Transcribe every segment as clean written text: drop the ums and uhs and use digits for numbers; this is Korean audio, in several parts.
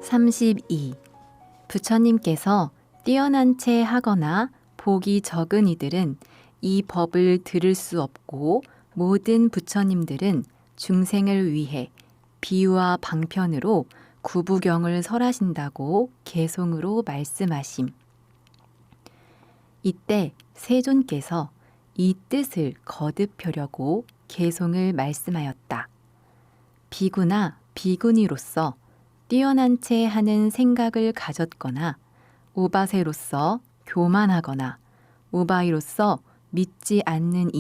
32. 부처님께서 뛰어난 채 하거나 복이 적은 이들은 이 법을 들을 수 없고 모든 부처님들은 중생을 위해 비유와 방편으로 구부경을 설하신다고 개송으로 말씀하심. 이때 세존께서 이 뜻을 거듭하려고 개송을 말씀하였다. 비구나 비구니로서 뛰어난 채 하는 생각을 가졌거나 우바세로서 교만하거나 우바이로서 믿지 않는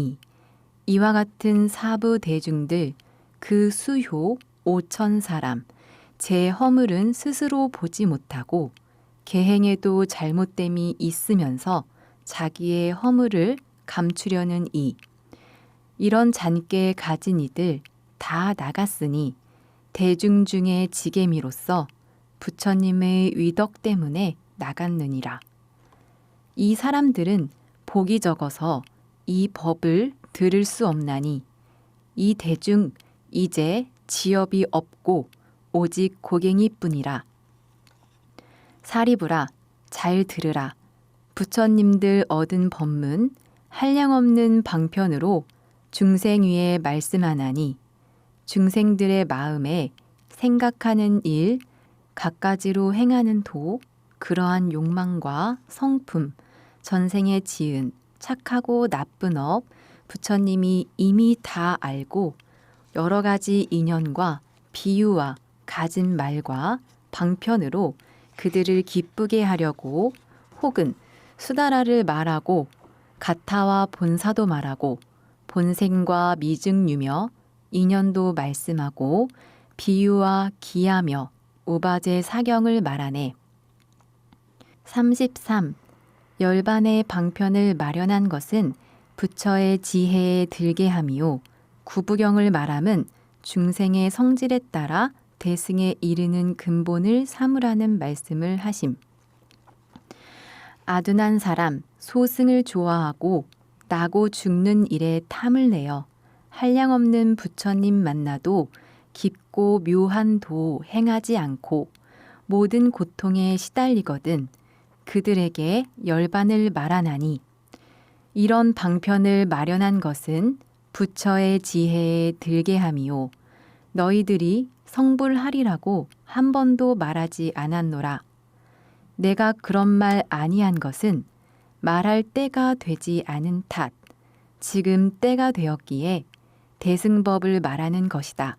이와 같은 사부 대중들 그 수효 5천 사람 제 허물은 스스로 보지 못하고 계행에도 잘못됨이 있으면서 자기의 허물을 감추려는 이런 잔께 가진 이들 다 나갔으니 대중 중에 지게미로서 부처님의 위덕 때문에 나갔느니라. 이 사람들은 복이 적어서 이 법을 들을 수 없나니 이 대중 이제 지업이 없고 오직 고갱이뿐이라. 사리부라 잘 들으라. 부처님들 얻은 법문 한량없는 방편으로 중생 위에 말씀하나니 중생들의 마음에 생각하는 일, 갖가지로 행하는 도, 그러한 욕망과 성품, 전생에 지은 착하고 나쁜 업, 부처님이 이미 다 알고 여러 가지 인연과 비유와 가진 말과 방편으로 그들을 기쁘게 하려고 혹은 수다라를 말하고 가타와 본사도 말하고 본생과 미증유며 인연도 말씀하고 비유와 기하며 우바제 사경을 말하네. 33. 열반의 방편을 마련한 것은 부처의 지혜에 들게 함이요 구부경을 말함은 중생의 성질에 따라 대승에 이르는 근본을 삼으라는 말씀을 하심. 아둔한 사람 소승을 좋아하고 나고 죽는 일에 탐을 내어 한량없는 부처님 만나도 깊고 묘한 도 행하지 않고 모든 고통에 시달리거든 그들에게 열반을 말하나니 이런 방편을 마련한 것은 부처의 지혜에 들게 함이요 너희들이 성불하리라고 한 번도 말하지 않았노라. 내가 그런 말 아니한 것은 말할 때가 되지 않은 탓 지금 때가 되었기에 대승법을 말하는 것이다.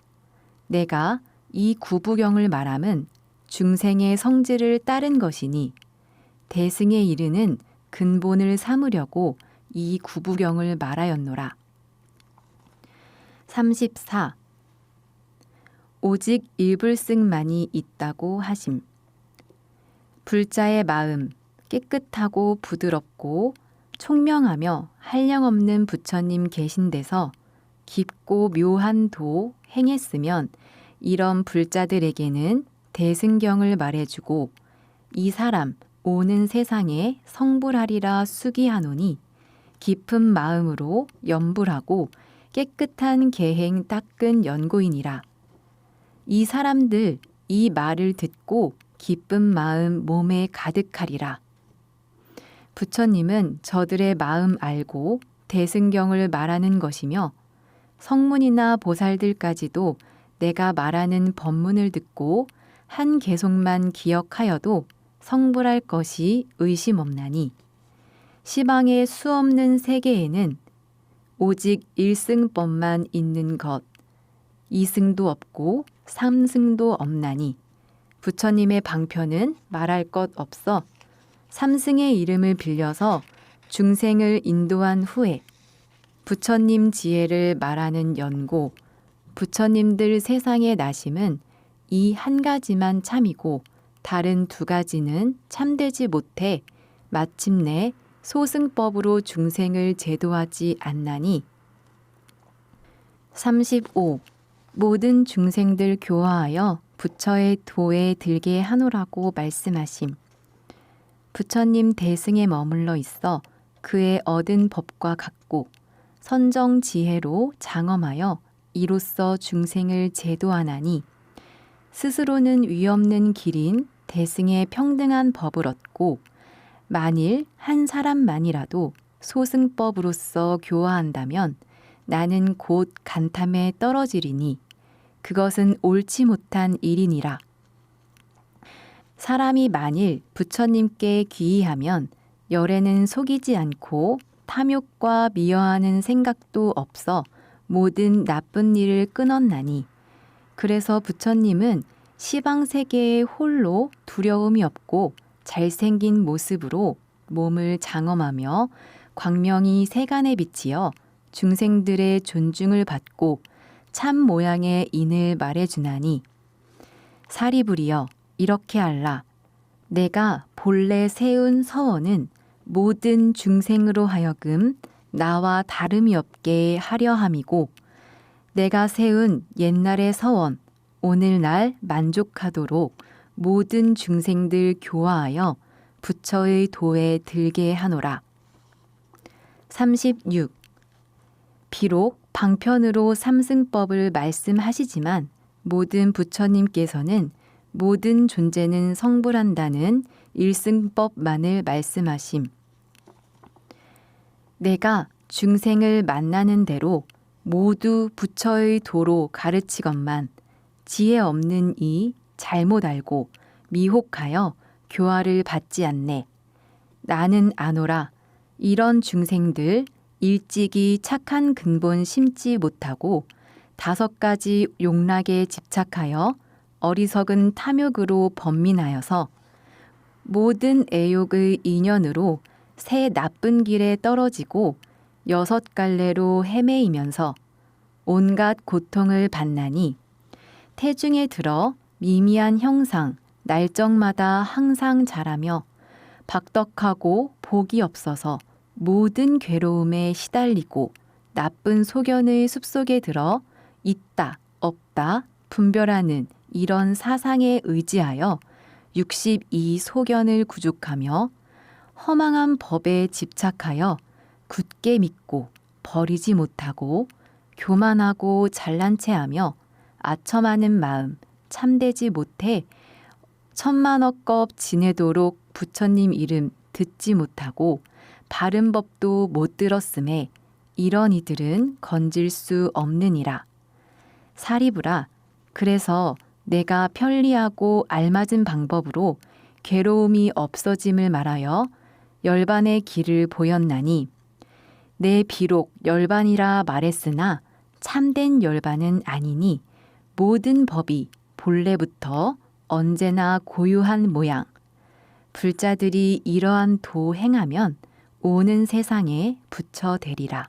내가 이 구부경을 말함은 중생의 성질을 따른 것이니 대승에 이르는 근본을 삼으려고 이 구부경을 말하였노라. 34. 오직 일불승만이 있다고 하심. 불자의 마음 깨끗하고 부드럽고 총명하며 한량없는 부처님 계신 데서 깊고 묘한 도 행했으면 이런 불자들에게는 대승경을 말해주고 이 사람 오는 세상에 성불하리라 수기하노니 깊은 마음으로 염불하고 깨끗한 계행 닦은 연고인이라. 이 사람들 이 말을 듣고 기쁜 마음 몸에 가득하리라. 부처님은 저들의 마음 알고 대승경을 말하는 것이며 성문이나 보살들까지도 내가 말하는 법문을 듣고 한 개송만 기억하여도 성불할 것이 의심 없나니 시방의 수없는 세계에는 오직 일승법만 있는 것 이승도 없고 삼승도 없나니 부처님의 방편은 말할 것 없어 삼승의 이름을 빌려서 중생을 인도한 후에 부처님 지혜를 말하는 연고 부처님들 세상에 나심은 이 한 가지만 참이고 다른 두 가지는 참되지 못해 마침내 소승법으로 중생을 제도하지 않나니 35. 모든 중생들 교화하여 부처의 도에 들게 하노라고 말씀하심. 부처님 대승에 머물러 있어 그의 얻은 법과 같고 선정 지혜로 장엄하여 이로써 중생을 제도하나니 스스로는 위없는 길인 대승의 평등한 법을 얻고 만일 한 사람만이라도 소승법으로서 교화한다면 나는 곧 간탐에 떨어지리니 그것은 옳지 못한 일이니라. 사람이 만일 부처님께 귀의하면 열에는 속이지 않고 탐욕과 미워하는 생각도 없어 모든 나쁜 일을 끊었나니 그래서 부처님은 시방세계에 홀로 두려움이 없고 잘생긴 모습으로 몸을 장엄하며 광명이 세간에 비치어 중생들의 존중을 받고 참 모양의 인을 말해주나니 사리부리여 이렇게 알라. 내가 본래 세운 서원은 모든 중생으로 하여금 나와 다름이 없게 하려 함이고 내가 세운 옛날의 서원 오늘날 만족하도록 모든 중생들 교화하여 부처의 도에 들게 하노라. 36. 비록 방편으로 삼승법을 말씀하시지만 모든 부처님께서는 모든 존재는 성불한다는 일승법만을 말씀하심. 내가 중생을 만나는 대로 모두 부처의 도로 가르치건만 지혜 없는 이 잘못 알고 미혹하여 교화를 받지 않네. 나는 아노라. 이런 중생들 일찍이 착한 근본 심지 못하고 5가지 욕락에 집착하여 어리석은 탐욕으로 번민하여서 모든 애욕의 인연으로 새 나쁜 길에 떨어지고 6갈래로 헤매이면서 온갖 고통을 받나니 태중에 들어 미미한 형상, 날정마다 항상 자라며 박덕하고 복이 없어서 모든 괴로움에 시달리고 나쁜 소견의 숲속에 들어 있다, 없다, 분별하는 이런 사상에 의지하여 62 소견을 구족하며 허망한 법에 집착하여 굳게 믿고 버리지 못하고 교만하고 잘난 체하며 아첨하는 마음 참되지 못해 천만억겁 지내도록 부처님 이름 듣지 못하고 바른 법도 못 들었음에 이런 이들은 건질 수 없느니라. 사리부라. 그래서 내가 편리하고 알맞은 방법으로 괴로움이 없어짐을 말하여 열반의 길을 보였나니 내 비록 열반이라 말했으나 참된 열반은 아니니 모든 법이 본래부터 언제나 고유한 모양. 불자들이 이러한 도 행하면 오는 세상에 부처 되리라.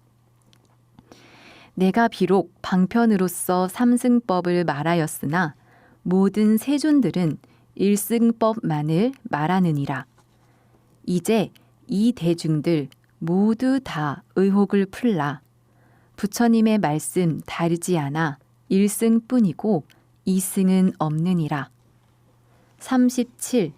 내가 비록 방편으로서 삼승법을 말하였으나 모든 세존들은 일승법만을 말하느니라. 이제 이 대중들 모두 다 의혹을 풀라. 부처님의 말씀 다르지 않아 일승뿐이고 이승은 없느니라. 37.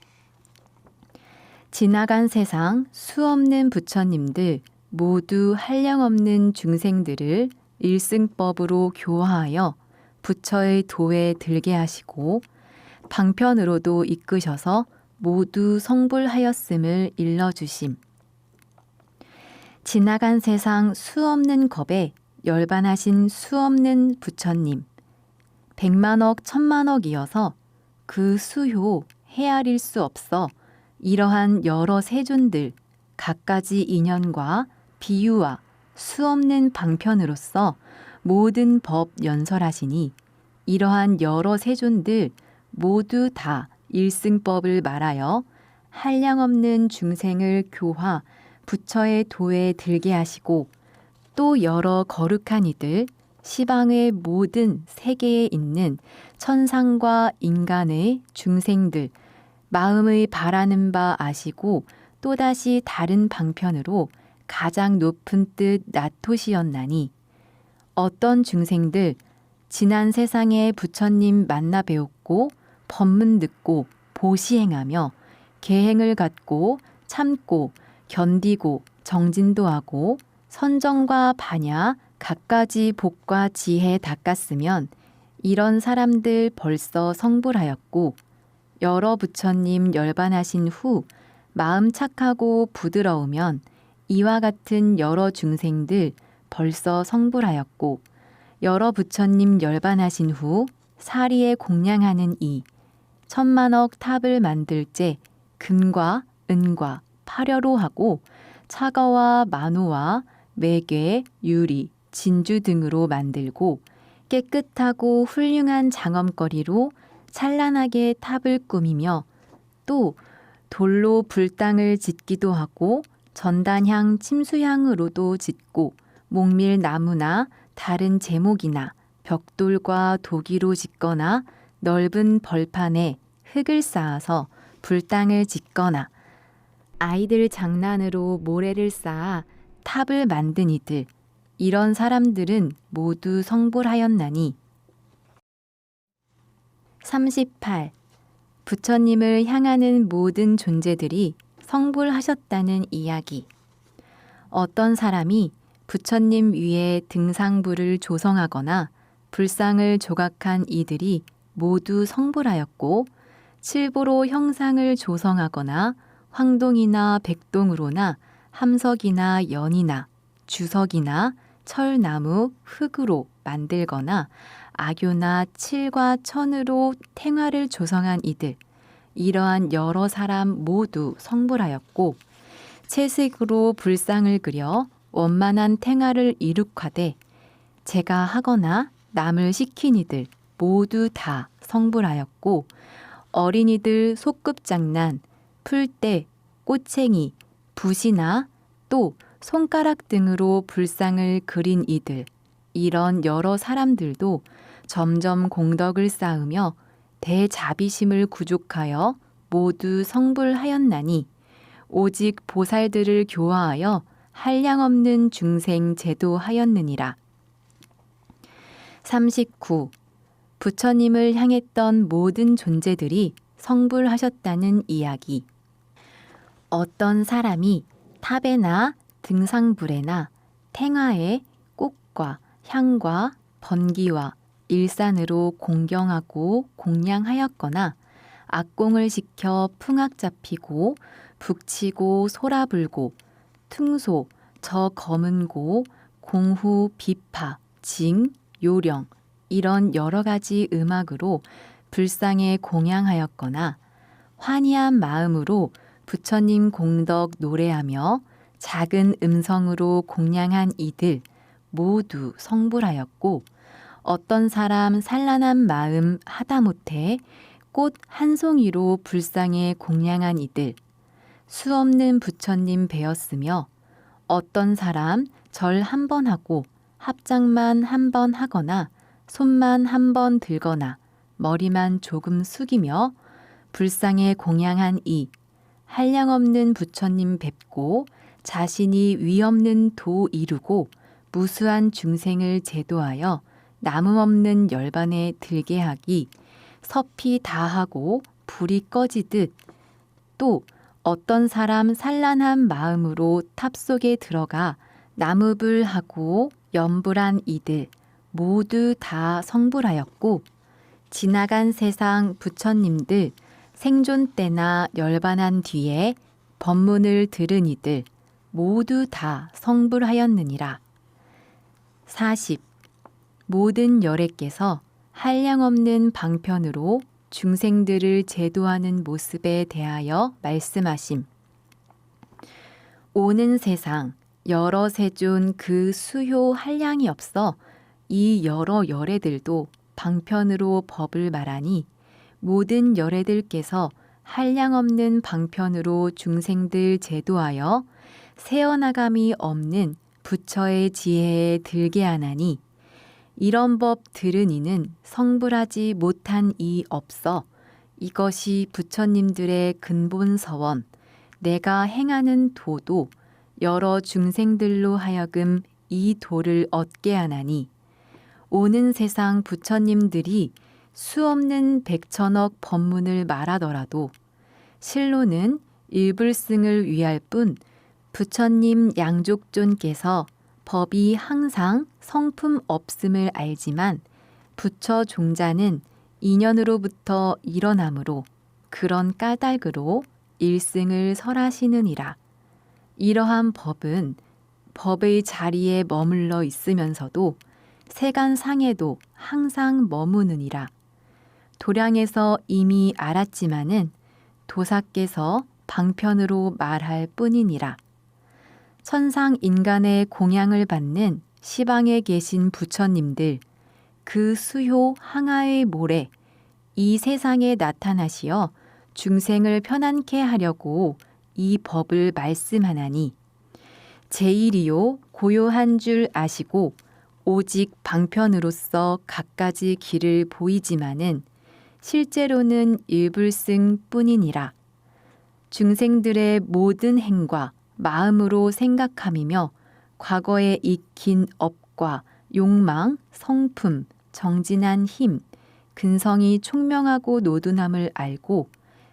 지나간 세상 수없는 부처님들 모두 한량없는 중생들을 일승법으로 교화하여 부처의 도에 들게 하시고 방편으로도 이끄셔서 모두 성불하였음을 일러주심. 지나간 세상 수없는 겁에 열반하신 수없는 부처님 100만억 1000만억이어서 그 수효 헤아릴 수 없어 이러한 여러 세존들 갖가지 인연과 비유와 수없는 방편으로서 모든 법 연설하시니 이러한 여러 세존들 모두 다 일승법을 말하여 한량없는 중생을 교화 부처의 도에 들게 하시고 또 여러 거룩한 이들 시방의 모든 세계에 있는 천상과 인간의 중생들 마음의 바라는 바 아시고 또다시 다른 방편으로 가장 높은 뜻 나토시었나니 어떤 중생들 지난 세상에 부처님 만나 배웠고 법문 듣고 보시행하며 계행을 갖고 참고 견디고 정진도 하고 선정과 반야 갖가지 복과 지혜 닦았으면 이런 사람들 벌써 성불하였고 여러 부처님 열반하신 후 마음 착하고 부드러우면 이와 같은 여러 중생들 벌써 성불하였고 여러 부처님 열반하신 후 사리에 공양하는 이 천만억 탑을 만들제 금과 은과 파려로 하고 차거와 만호와 매괴, 유리, 진주 등으로 만들고 깨끗하고 훌륭한 장엄거리로 찬란하게 탑을 꾸미며 또 돌로 불당을 짓기도 하고 전단향 침수향으로도 짓고 목밀나무나 다른 제목이나 벽돌과 도기로 짓거나 넓은 벌판에 흙을 쌓아서 불당을 짓거나 아이들 장난으로 모래를 쌓아 탑을 만든 이들 이런 사람들은 모두 성불하였나니. 38. 부처님을 향하는 모든 존재들이 성불하셨다는 이야기. 어떤 사람이 부처님 위에 등상부를 조성하거나 불상을 조각한 이들이 모두 성불하였고 칠보로 형상을 조성하거나 황동이나 백동으로나 함석이나 연이나 주석이나 철나무, 흙으로 만들거나 악교나 칠과 천으로 탱화를 조성한 이들 이러한 여러 사람 모두 성불하였고 채색으로 불상을 그려 원만한 탱화를 이룩하되 제가 하거나 남을 시킨 이들 모두 다 성불하였고 어린이들 소꿉장난, 풀대, 꼬챙이, 붓이나 또 손가락 등으로 불상을 그린 이들 이런 여러 사람들도 점점 공덕을 쌓으며 대자비심을 구족하여 모두 성불하였나니 오직 보살들을 교화하여 한량없는 중생 제도하였느니라. 39. 부처님을 향했던 모든 존재들이 성불하셨다는 이야기. 어떤 사람이 탑에나 등상불에나 탱화에 꽃과 향과 번기와 일산으로 공경하고 공양하였거나 악공을 시켜 풍악 잡히고 북치고 소라 불고 퉁소, 저 검은 고, 공후, 비파, 징, 요령 이런 여러 가지 음악으로 불상에 공양하였거나 환희한 마음으로 부처님 공덕 노래하며 작은 음성으로 공양한 이들 모두 성불하였고 어떤 사람 산란한 마음 하다못해 꽃 한 송이로 불상에 공양한 이들 수없는 부처님 배웠으며 어떤 사람 절 한 번 하고 합장만 한 번 하거나 손만 한 번 들거나 머리만 조금 숙이며 불상에 공양한 이 한량없는 부처님 뵙고 자신이 위없는 도 이루고 무수한 중생을 제도하여 나무없는 열반에 들게 하기 섭이 다하고 불이 꺼지듯 또 어떤 사람 산란한 마음으로 탑 속에 들어가 나무불하고 염불한 이들 모두 다 성불하였고 지나간 세상 부처님들 생존 때나 열반한 뒤에 법문을 들은 이들 모두 다 성불하였느니라. 40. 모든 열애께서 한량없는 방편으로 중생들을 제도하는 모습에 대하여 말씀하심. 오는 세상 여러 세존 그 수효 한량이 없어 이 여러 열애들도 방편으로 법을 말하니 모든 열애들께서 한량없는 방편으로 중생들 제도하여 세어나감이 없는 부처의 지혜에 들게 하나니 이런 법 들은 이는 성불하지 못한 이 없어 이것이 부처님들의 근본 서원 내가 행하는 도도 여러 중생들로 하여금 이 도를 얻게 하나니 오는 세상 부처님들이 수없는 백천억 법문을 말하더라도 실로는 일불승을 위할 뿐 부처님 양족존께서 법이 항상 성품 없음을 알지만 부처 종자는 인연으로부터 일어나므로 그런 까닭으로 일승을 설하시느니라. 이러한 법은 법의 자리에 머물러 있으면서도 세간상에도 항상 머무느니라. 도량에서 이미 알았지만은 도사께서 방편으로 말할 뿐이니라. 천상 인간의 공양을 받는 시방에 계신 부처님들, 그 수효 항아의 모래, 이 세상에 나타나시어 중생을 편안케 하려고 이 법을 말씀하나니 제일이요 고요한 줄 아시고 오직 방편으로서 갖가지 길을 보이지만은 실제로는 일불승 뿐이니라. 중생들의 모든 행과 마음으로 생각함이며 과거에 익힌 업과 욕망, 성품, 정진한 힘, 근성이 총명하고 노둔함을 알고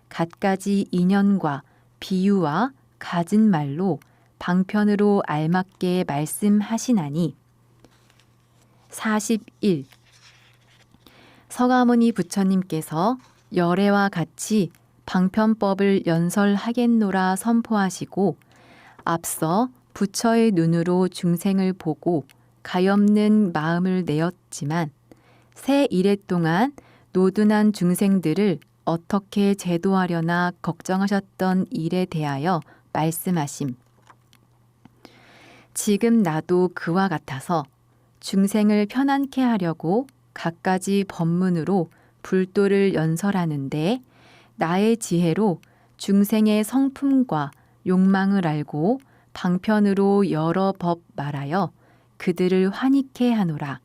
갖가지 인연과 비유와 갖은 말로 방편으로 알맞게 말씀하시나니 41. 서가모니 부처님께서 열애와 같이 방편법을 연설하겠노라 선포하시고 앞서 부처의 눈으로 중생을 보고 가엾는 마음을 내었지만 새 이래 동안 노둔한 중생들을 어떻게 제도하려나 걱정하셨던 일에 대하여 말씀하심. 지금 나도 그와 같아서 중생을 편안케 하려고 갖가지 법문으로 불도를 연설하는데 나의 지혜로 중생의 성품과 욕망을 알고 방편으로 여러 법 말하여 그들을 환희케 하노라.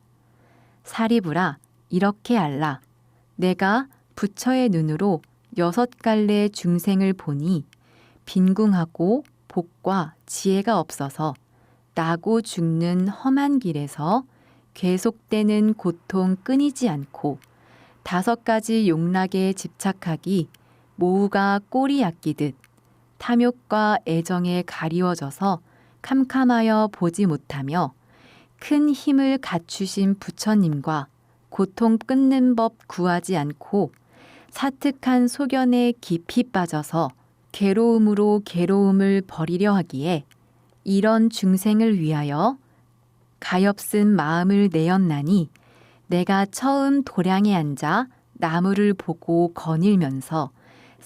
사리부라, 이렇게 알라. 내가 부처의 눈으로 6갈래 중생을 보니 빈궁하고 복과 지혜가 없어서 나고 죽는 험한 길에서 계속되는 고통 끊이지 않고 5가지 욕락에 집착하기 모우가 꼬리 앗기듯 탐욕과 애정에 가리워져서 캄캄하여 보지 못하며 큰 힘을 갖추신 부처님과 고통 끊는 법 구하지 않고 사특한 소견에 깊이 빠져서 괴로움으로 괴로움을 버리려 하기에 이런 중생을 위하여 가엾은 마음을 내었나니 내가 처음 도량에 앉아 나무를 보고 거닐면서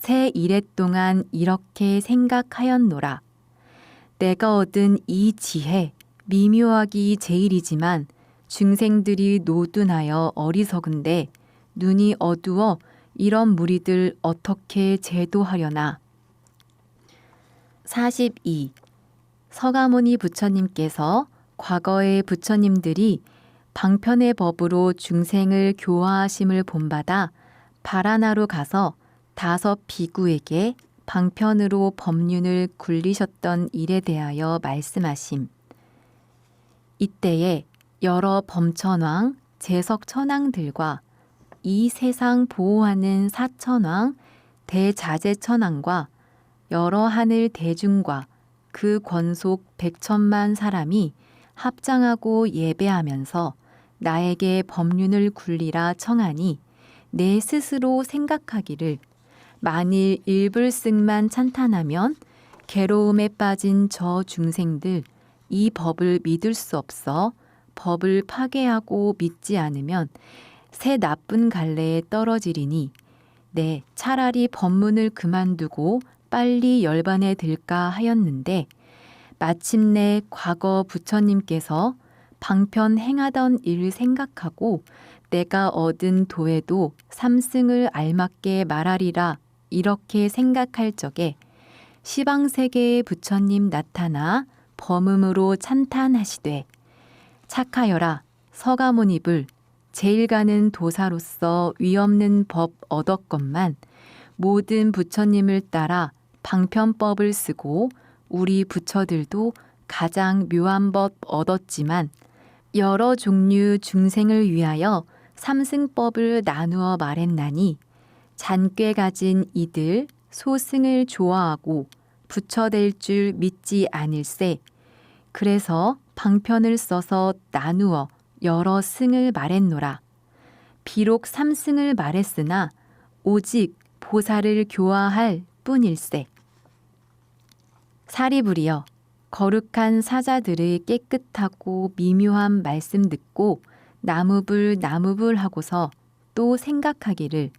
새 이래 동안 이렇게 생각하였노라. 내가 얻은 이 지혜 미묘하기 제일이지만 중생들이 노둔하여 어리석은데 눈이 어두워 이런 무리들 어떻게 제도하려나. 42. 서가모니 부처님께서 과거의 부처님들이 방편의 법으로 중생을 교화하심을 본받아 바라나로 가서 5 비구에게 방편으로 법륜을 굴리셨던 일에 대하여 말씀하심. 이때에 여러 범천왕, 재석천왕들과 이 세상 보호하는 사천왕, 대자재천왕과 여러 하늘 대중과 그 권속 100천만 사람이 합장하고 예배하면서 나에게 법륜을 굴리라 청하니 내 스스로 생각하기를 만일 일불승만 찬탄하면 괴로움에 빠진 저 중생들 이 법을 믿을 수 없어 법을 파괴하고 믿지 않으면 새 나쁜 갈래에 떨어지리니 네, 차라리 법문을 그만두고 빨리 열반에 들까 하였는데 마침내 과거 부처님께서 방편 행하던 일을 생각하고 내가 얻은 도에도 삼승을 알맞게 말하리라 이렇게 생각할 적에 시방세계의 부처님 나타나 범음으로 찬탄하시되 착하여라 서가모니불 제일 가는 도사로서 위없는 법 얻었건만 모든 부처님을 따라 방편법을 쓰고 우리 부처들도 가장 묘한 법 얻었지만 여러 종류 중생을 위하여 삼승법을 나누어 말했나니 잔꾀 가진 이들 소승을 좋아하고 부처될 줄 믿지 않을세. 그래서 방편을 써서 나누어 여러 승을 말했노라. 비록 삼승을 말했으나 오직 보살을 교화할 뿐일세. 사리부리여, 거룩한 사자들의 깨끗하고 미묘한 말씀 듣고 나무불 하고서 또 생각하기를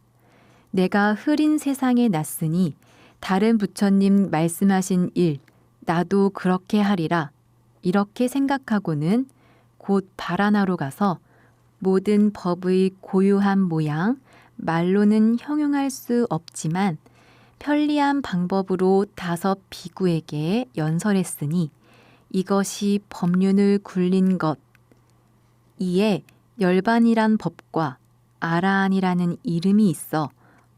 내가 흐린 세상에 났으니 다른 부처님 말씀하신 일 나도 그렇게 하리라 이렇게 생각하고는 곧 발안하러 가서 모든 법의 고유한 모양 말로는 형용할 수 없지만 편리한 방법으로 5 비구에게 연설했으니 이것이 법륜을 굴린 것. 이에 열반이란 법과 아라한이라는 이름이 있어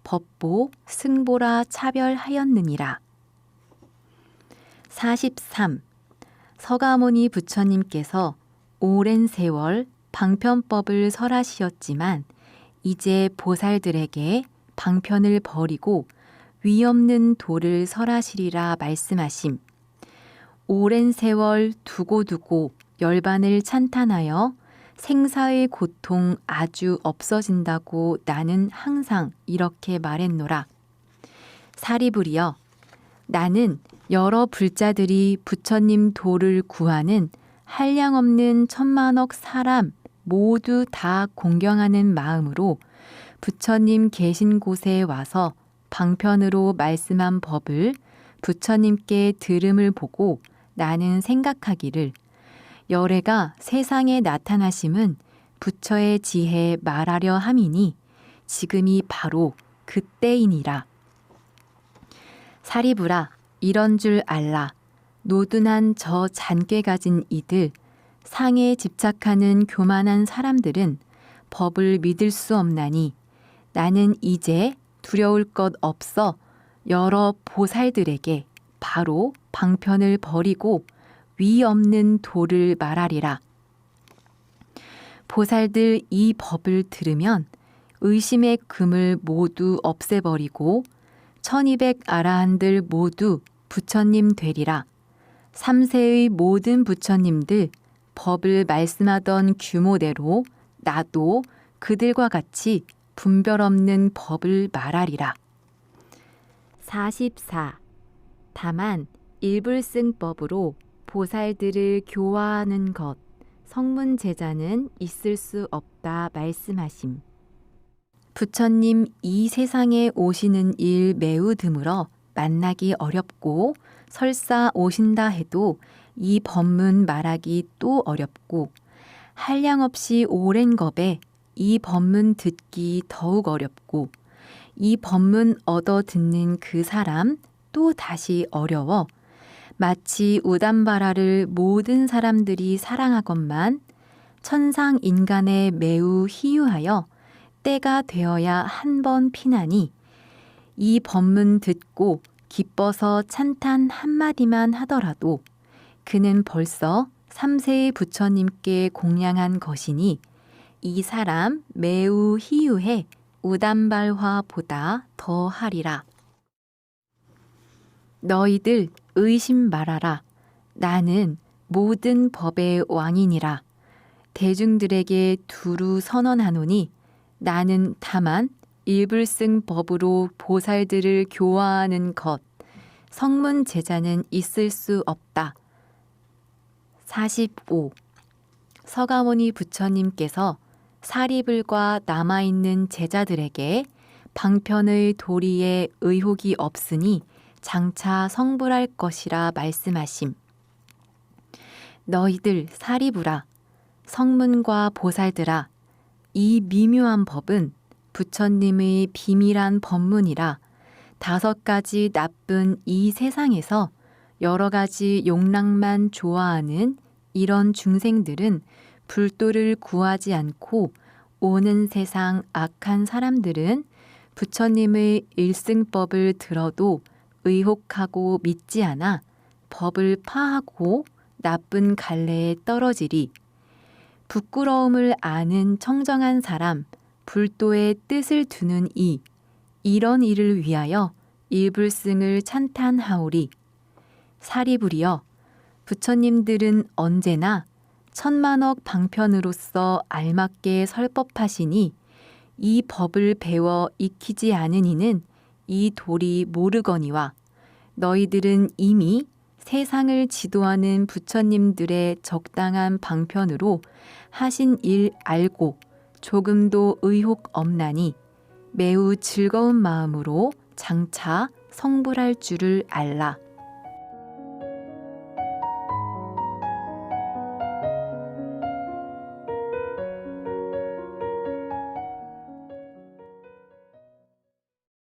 법보, 승보라 차별하였느니라. 43. 서가모니 부처님께서 오랜 세월 방편법을 설하시었지만 이제 보살들에게 방편을 버리고 위없는 도를 설하시리라 말씀하심. 오랜 세월 두고 열반을 찬탄하여 생사의 고통 아주 없어진다고 나는 항상 이렇게 말했노라. 사리부리여, 나는 여러 불자들이 부처님 도를 구하는 한량없는 천만억 사람 모두 다 공경하는 마음으로 부처님 계신 곳에 와서 방편으로 말씀한 법을 부처님께 들음을 보고 나는 생각하기를 열애가 세상에 나타나심은 부처의 지혜에 말하려 함이니 지금이 바로 그때이니라. 사리부라, 이런 줄 알라. 노둔한 저 잔꾀 가진 이들, 상에 집착하는 교만한 사람들은 법을 믿을 수 없나니 나는 이제 두려울 것 없어 여러 보살들에게 바로 방편을 버리고 위 없는 도를 말하리라. 보살들 이 법을 들으면 의심의 금을 모두 없애버리고 1200 아라한들 모두 부처님 되리라. 3세의 모든 부처님들 법을 말씀하던 규모대로 나도 그들과 같이 분별 없는 법을 말하리라. 44. 다만 일불승법으로 보살들을 교화하는 것, 성문제자는 있을 수 없다 말씀하심. 부처님 이 세상에 오시는 일 매우 드물어 만나기 어렵고 설사 오신다 해도 이 법문 말하기 또 어렵고 한량없이 오랜 겁에 이 법문 듣기 더욱 어렵고 이 법문 얻어 듣는 그 사람 또 다시 어려워 마치 우담바라를 모든 사람들이 사랑하건만 천상 인간에 매우 희유하여 때가 되어야 한 번 피나니 이 법문 듣고 기뻐서 찬탄 한마디만 하더라도 그는 벌써 3세의 부처님께 공양한 것이니 이 사람 매우 희유해 우담발화보다 더하리라. 너희들 의심 말아라. 나는 모든 법의 왕이니라. 대중들에게 두루 선언하노니 나는 다만 일불승 법으로 보살들을 교화하는 것, 성문 제자는 있을 수 없다. 45. 서가모니 부처님께서 사리불과 남아있는 제자들에게 방편의 도리에 의혹이 없으니 장차 성불할 것이라 말씀하심. 너희들 사리불아, 성문과 보살들아, 이 미묘한 법은 부처님의 비밀한 법문이라 5가지 나쁜 이 세상에서 여러 가지 욕락만 좋아하는 이런 중생들은 불도를 구하지 않고 오는 세상 악한 사람들은 부처님의 일승법을 들어도 의혹하고 믿지 않아 법을 파하고 나쁜 갈래에 떨어지리. 부끄러움을 아는 청정한 사람, 불도의 뜻을 두는 이런 일을 위하여 일불승을 찬탄하오리. 사리부리여, 부처님들은 언제나 천만억 방편으로서 알맞게 설법하시니 이 법을 배워 익히지 않은 이는 이 도리 모르거니와 너희들은 이미 세상을 지도하는 부처님들의 적당한 방편으로 하신 일 알고 조금도 의혹 없나니 매우 즐거운 마음으로 장차 성불할 줄을 알라.